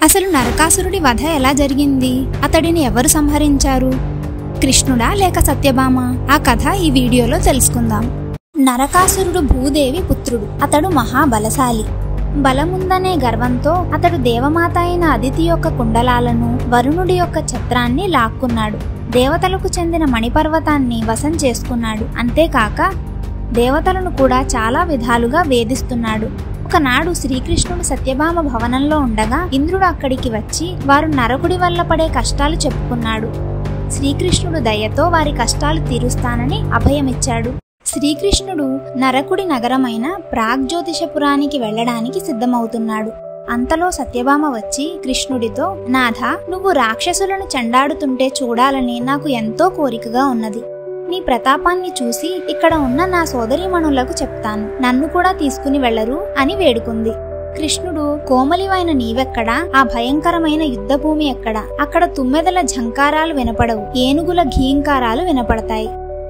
అసలు నరకాసురుడి వధ ఎలా జరిగింది? అతడిని ఎవరు సంహరించారు? కృష్ణుడా లేక సత్యభామ? ఆ కథ ఈ వీడియోలో తెలుసుకుందాం. నరకాసురుడు భూదేవి పుత్రుడు. అతడు మహాబలశాలి. బలముందనే గర్వంతో అతడు దేవమాత అయిన అదితి యొక్క కుండలాలను, వరుణుడి యొక్క ఛత్రాన్ని లాక్కున్నాడు. దేవతలకు చెందిన మణిపర్వతాన్ని వశం చేసుకున్నాడు. అంతేకాక దేవతలను కూడా చాలా విధాలుగా వేధిస్తున్నాడు. ఒకనాడు శ్రీకృష్ణుడు సత్యభామ భవనంలో ఉండగా ఇంద్రుడు అక్కడికి వచ్చి వారు నరకుడి వల్ల పడే కష్టాలు చెప్పుకున్నాడు. శ్రీకృష్ణుడు దయతో వారి కష్టాలు తీరుస్తానని అభయమిచ్చాడు. శ్రీకృష్ణుడు నరకుడి నగరమైన ప్రాగ్జ్యోతిషపురానికి వెళ్లడానికి సిద్ధమవుతున్నాడు. అంతలో సత్యభామ వచ్చి కృష్ణుడితో, నాథ, నువ్వు రాక్షసులను చెండాడుతుంటే చూడాలని నాకు ఎంతో కోరికగా ఉన్నది. నీ ప్రతాపాన్ని చూసి ఇక్కడ ఉన్న నా సోదరీమణులకు చెప్తాను, నన్ను కూడా తీసుకుని వెళ్లరు అని వేడుకుంది. కృష్ణుడు, కోమలివైన నీవెక్కడా? ఆ భయంకరమైన యుద్ధభూమి ఎక్కడా? అక్కడ తుమ్మెదల ఝంకారాలు వినపడవు, ఏనుగుల ఘీంకారాలు వినపడతాయి.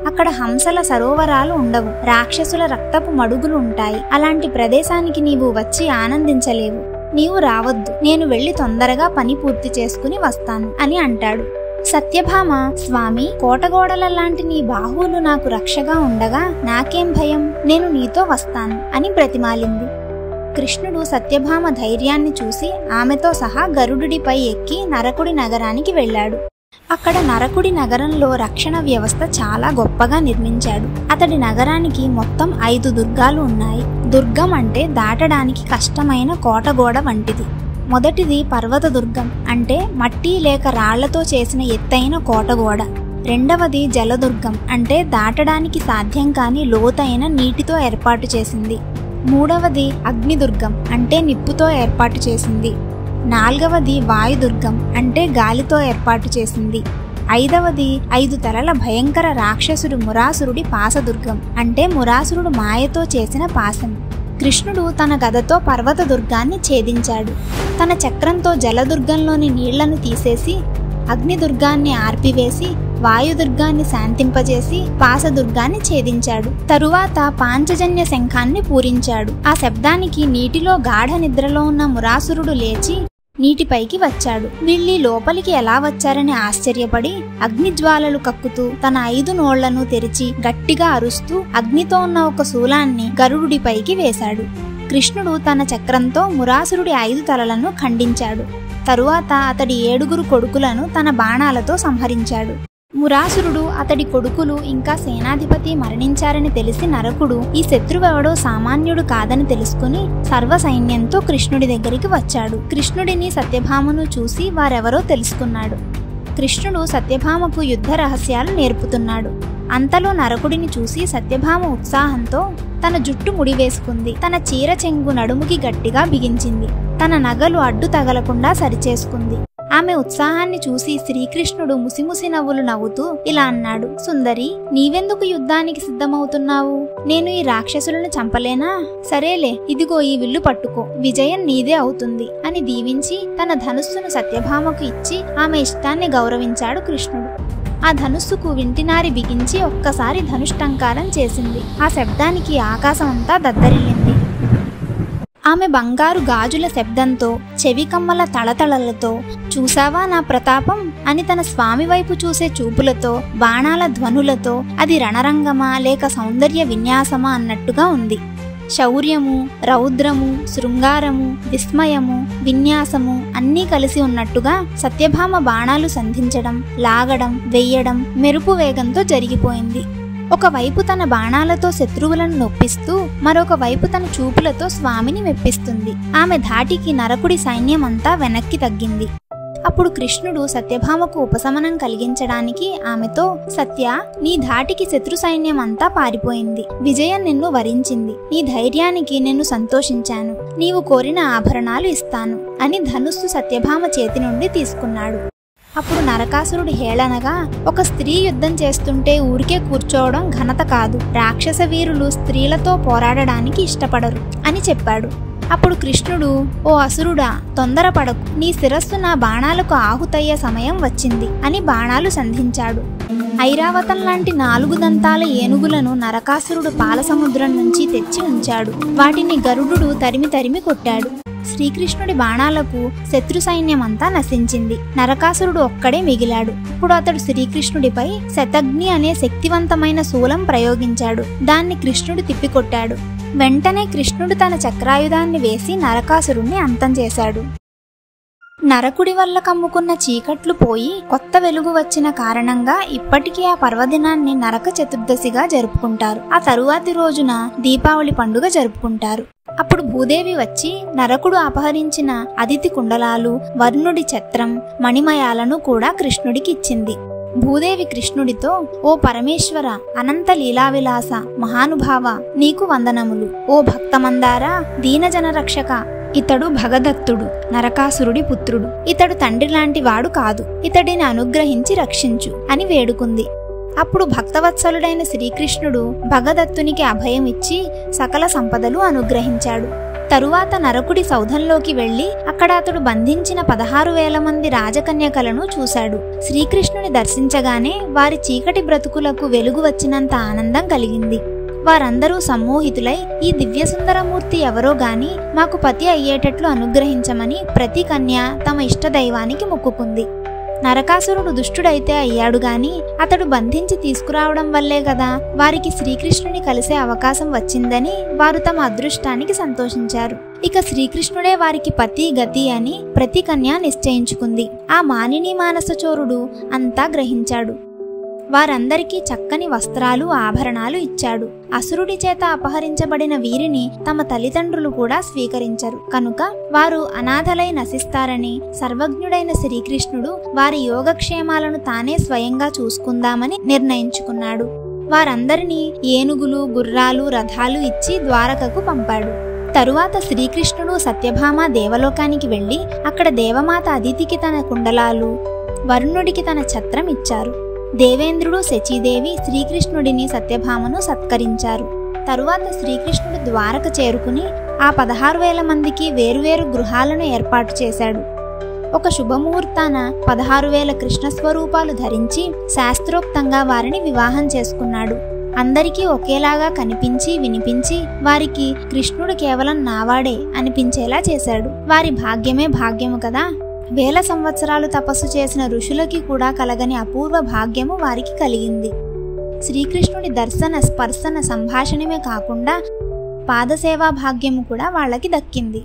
అక్కడ హంసల సరోవరాలు ఉండవు, రాక్షసుల రక్తపు మడుగులు ఉంటాయి. అలాంటి ప్రదేశానికి నీవు వచ్చి ఆనందించలేవు. నీవు రావద్దు, నేను వెళ్లి తొందరగా పని పూర్తి చేసుకుని వస్తాను అని అంటాడు. సత్యభామ, స్వామి, కోటగోడల లాంటి నీ బాహువులు నాకు రక్షగా ఉండగా నాకేం భయం, నేను నీతో వస్తాను అని బ్రతిమాలింది. కృష్ణుడు సత్యభామ ధైర్యాన్ని చూసి ఆమెతో సహా గరుడుడిపై ఎక్కి నరకుడి నగరానికి వెళ్ళాడు. అక్కడ నరకుడి నగరంలో రక్షణ వ్యవస్థ చాలా గొప్పగా నిర్మించాడు. అతడి నగరానికి మొత్తం 5 దుర్గాలు ఉన్నాయి. దుర్గం అంటే దాటడానికి కష్టమైన కోటగోడ వంటిది. మొదటిది పర్వత దుర్గం, అంటే మట్టి లేక రాళ్లతో చేసిన ఎత్తైన కోటగోడ. రెండవది జలదుర్గం, అంటే దాటడానికి సాధ్యం కాని లోతైన నీటితో ఏర్పాటు చేసింది. మూడవది అగ్నిదుర్గం, అంటే నిప్పుతో ఏర్పాటు చేసింది. నాలుగవది వాయుదుర్గం, అంటే గాలితో ఏర్పాటు చేసింది. ఐదవది 5 తలల భయంకర రాక్షసుడు మురాసురుడి పాసదుర్గం, అంటే మురాసురుడు మాయతో చేసిన పాశం. కృష్ణుడు తన గదతో పర్వత దుర్గాన్ని ఛేదించాడు. తన చక్రంతో జలదుర్గంలోని నీళ్లను తీసేసి అగ్నిదుర్గాన్ని ఆర్పివేసి వాయుదుర్గాన్ని శాంతింపజేసి పాసదుర్గాన్ని ఛేదించాడు. తరువాత పాంచజన్య శంఖాన్ని పూరించాడు. ఆ శబ్దానికి నీటిలో గాఢ నిద్రలో ఉన్న మురాసురుడు లేచి నీటిపైకి వచ్చాడు. వీళ్ళీ లోపలికి ఎలా వచ్చారని ఆశ్చర్యపడి అగ్నిజ్వాలలు కక్కుతూ తన 5 నోళ్లను తెరిచి గట్టిగా అరుస్తూ అగ్నితో ఉన్న ఒక శూలాన్ని గరుడుడిపైకి వేశాడు. కృష్ణుడు తన చక్రంతో మురాసురుడి 5 తలలను ఖండించాడు. తరువాత అతడి 7 కొడుకులను తన బాణాలతో సంహరించాడు. మురాసురుడు, అతడి కొడుకులు ఇంకా సేనాధిపతి మరణించారని తెలిసి నరకుడు ఈ శత్రువెవడో సామాన్యుడు కాదని తెలుసుకుని సర్వ సైన్యంతో కృష్ణుడి దగ్గరికి వచ్చాడు. కృష్ణుడిని సత్యభామను చూసి వారెవరో తెలుసుకున్నాడు. కృష్ణుడు సత్యభామకు యుద్ధ రహస్యాలు నేర్పుతున్నాడు. అంతలో నరకుడిని చూసి సత్యభామ ఉత్సాహంతో తన జుట్టు ముడివేసుకుంది. తన చీర చెంగు నడుముకి గట్టిగా బిగించింది. తన నగలు అడ్డు తగలకుండా సరిచేసుకుంది. ఆమె ఉత్సాహాన్ని చూసి శ్రీకృష్ణుడు ముసిముసి నవ్వులు నవ్వుతూ ఇలా అన్నాడు, సుందరి, నీవెందుకు యుద్ధానికి సిద్ధమవుతున్నావు? నేను ఈ రాక్షసులను చంపలేనా? సరేలే, ఇదిగో ఈ విల్లు పట్టుకో, విజయం నీదే అవుతుంది అని దీవించి తన ధనుస్సును సత్యభామకు ఇచ్చి ఆమె ఇష్టాన్ని గౌరవించాడు కృష్ణుడు. ఆ ధనుస్సుకు వింటినారి బిగించి ఒక్కసారి ధనుష్టంకారం చేసింది. ఆ శబ్దానికి ఆకాశమంతా దద్దరిల్లింది. ఆమె బంగారు గాజుల శబ్దంతో, చెవికమ్మల తళతళలతో, చూసావా నా ప్రతాపం అని తన స్వామి వైపు చూసే చూపులతో, బాణాల ధ్వనులతో అది రణరంగమా లేక సౌందర్య విన్యాసమా అన్నట్టుగా ఉంది. శౌర్యము, రౌద్రము, శృంగారము, విస్మయము, విన్యాసము అన్నీ కలిసి ఉన్నట్టుగా సత్యభామ బాణాలు సంధించడం, లాగడం, వెయ్యడం మెరుపు వేగంతో జరిగిపోయింది. ఒకవైపు తన బాణాలతో శత్రువులను నొప్పిస్తూ మరొక వైపు తన చూపులతో స్వామిని మెప్పిస్తుంది. ఆమె ధాటికి నరకుడి సైన్యమంతా వెనక్కి తగ్గింది. అప్పుడు కృష్ణుడు సత్యభామకు ఉపశమనం కలిగించడానికి ఆమెతో, సత్య, నీ ధాటికి శత్రు సైన్యం అంతా పారిపోయింది. విజయం నిన్ను వరించింది. నీ ధైర్యానికి నేను సంతోషించాను. నీవు కోరిన ఆభరణాలు ఇస్తాను అని ధనుస్సు సత్యభామ చేతి నుండి తీసుకున్నాడు. అప్పుడు నరకాసురుడు హేళనగా, ఒక స్త్రీ యుద్ధం చేస్తుంటే ఊరికే కూర్చోవడం ఘనత కాదు. రాక్షస వీరులు స్త్రీలతో పోరాడడానికి ఇష్టపడరు అని చెప్పాడు. అప్పుడు కృష్ణుడు, ఓ అసురుడా, తొందరపడకు, నీ శిరస్సు నా బాణాలకు ఆహుతయ్యే సమయం వచ్చింది అని బాణాలు సంధించాడు. ఐరావతం లాంటి 4 దంతాల ఏనుగులను నరకాసురుడు పాలసముద్రం నుంచి తెచ్చి ఉంచాడు. వాటిని గరుడు తరిమి తరిమి కొట్టాడు. శ్రీకృష్ణుడి బాణాలకు శత్రు సైన్యమంతా నశించింది. నరకాసురుడు ఒక్కడే మిగిలాడు. ఇప్పుడు అతడు శ్రీకృష్ణుడిపై శతఘ్ని అనే శక్తివంతమైన శూలం ప్రయోగించాడు. దాన్ని కృష్ణుడు తిప్పికొట్టాడు. వెంటనే కృష్ణుడు తన చక్రాయుధాన్ని వేసి నరకాసురుణ్ణి అంతం చేశాడు. నరకుడి వల్ల కమ్ముకున్న చీకట్లు పోయి కొత్త వెలుగు వచ్చిన కారణంగా ఇప్పటికీ ఆ పర్వదినాన్ని నరక చతుర్దశిగా జరుపుకుంటారు. ఆ తరువాతి రోజున దీపావళి పండుగ జరుపుకుంటారు. అప్పుడు భూదేవి వచ్చి నరకుడు అపహరించిన అదితి కుండలాలు, వరుణుడి ఛత్రం, మణిమయాలను కూడా కృష్ణుడికి ఇచ్చింది. భూదేవి కృష్ణుడితో, ఓ పరమేశ్వర, అనంత లీలావిలాస మహానుభావ, నీకు వందనములు. ఓ భక్తమందార, దీనజన రక్షక, ఇతడు భగదత్తుడు, నరకాసురుడి పుత్రుడు. ఇతడు తండ్రి లాంటి వాడు కాదు. ఇతడిని అనుగ్రహించి రక్షించు అని వేడుకుంది. అప్పుడు భక్తవత్సలుడైన శ్రీకృష్ణుడు భగదత్తునికి అభయం ఇచ్చి సకల సంపదలు అనుగ్రహించాడు. తరువాత నరకుడి సౌధంలోకి వెళ్లి అక్కడ అతడు బంధించిన 16,000 మంది రాజకన్యకలను చూశాడు. శ్రీకృష్ణుని దర్శించగానే వారి చీకటి బ్రతుకులకు వెలుగు వచ్చినంత ఆనందం కలిగింది. వారందరూ సమ్మోహితులై, ఈ దివ్యసుందరమూర్తి ఎవరో గాని మాకు పతి అయ్యేటట్లు అనుగ్రహించమని ప్రతి కన్య తమ ఇష్టదైవానికి మొక్కుకుంది. నరకాసురుడు దుష్టుడైతే అయ్యాడు గాని అతడు బంధించి తీసుకురావడం వల్లే కదా వారికి శ్రీకృష్ణుని కలిసే అవకాశం వచ్చిందని వారు తమ అదృష్టానికి సంతోషించారు. ఇక శ్రీకృష్ణుడే వారికి పతి గతి అని ప్రతి కన్య నిశ్చయించుకుంది. ఆ మానిని మానసచోరుడు అంతా గ్రహించాడు. వారందరికీ చక్కని వస్త్రాలు, ఆభరణాలు ఇచ్చాడు. అసురుడి చేత అపహరించబడిన వీరిని తమ తల్లిదండ్రులు కూడా స్వీకరించరు కనుక వారు అనాథలై నశిస్తారని సర్వజ్ఞుడైన శ్రీకృష్ణుడు వారి యోగక్షేమాలను తానే స్వయంగా చూసుకుందామని నిర్ణయించుకున్నాడు. వారందరినీ ఏనుగులు, గుర్రాలు, రథాలు ఇచ్చి ద్వారకకు పంపాడు. తరువాత శ్రీకృష్ణుడు సత్యభామ దేవలోకానికి వెళ్లి అక్కడ దేవమాత అదితికి తన కుండలాలు, వరుణుడికి తన ఛత్రం ఇచ్చారు. దేవేంద్రుడు, శచీదేవి శ్రీకృష్ణుడిని, సత్యభామను సత్కరించారు. తరువాత శ్రీకృష్ణుడు ద్వారక చేరుకుని ఆ 16,000 మందికి వేరువేరు గృహాలను ఏర్పాటు చేశాడు. ఒక శుభముహూర్తాన 16,000 కృష్ణ స్వరూపాలు ధరించి శాస్త్రోక్తంగా వారిని వివాహం చేసుకున్నాడు. అందరికీ ఒకేలాగా కనిపించి వినిపించి వారికి కృష్ణుడు కేవలం నావాడే అనిపించేలా చేశాడు. వారి భాగ్యమే భాగ్యము కదా. 1000 సంవత్సరాలు తపస్సు చేసిన ఋషులకి కూడా కలగని అపూర్వ భాగ్యము వారికి కలిగింది. శ్రీకృష్ణుడి దర్శన, స్పర్శన, సంభాషణమే కాకుండా పాదసేవా భాగ్యము కూడా వాళ్ళకి దక్కింది.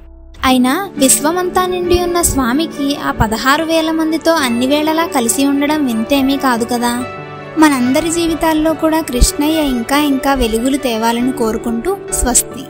అయినా విశ్వమంతా నిండి ఉన్న స్వామికి ఆ 16,000 మందితో అన్ని వేళలా కలిసి ఉండడం వింతేమీ కాదు కదా. మనందరి జీవితాల్లో కూడా కృష్ణయ్య ఇంకా ఇంకా వెలుగులు తేవాలని కోరుకుంటూ స్వస్తి.